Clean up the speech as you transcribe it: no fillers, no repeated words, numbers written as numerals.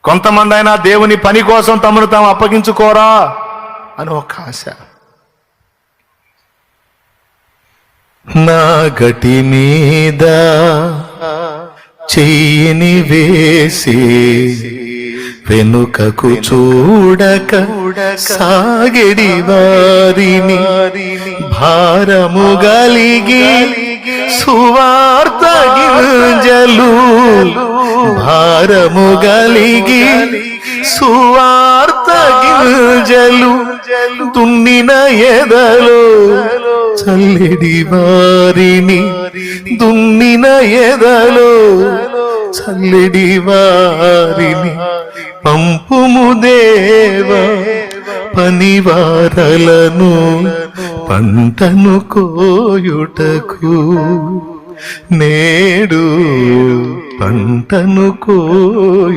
కొంతమంది అయినా దేవుని పని కోసం తమను తాము అప్పగించుకోరా అని ఒక ఆశ. నా గటి మీద చెయ్యిని వేసి వెనుకకు చూడక సాగెడి వారిని భారము గలిగి సువార్త గింజలు భారము గలిగి సువార్త గింజలు దున్నిన ఎదలో చల్లెడి వారిని దున్నిన ఎదలో చల్లెడి వారిని పంపుము దేవా పనివారలను పంటను కోయుటకు నేడు పంటను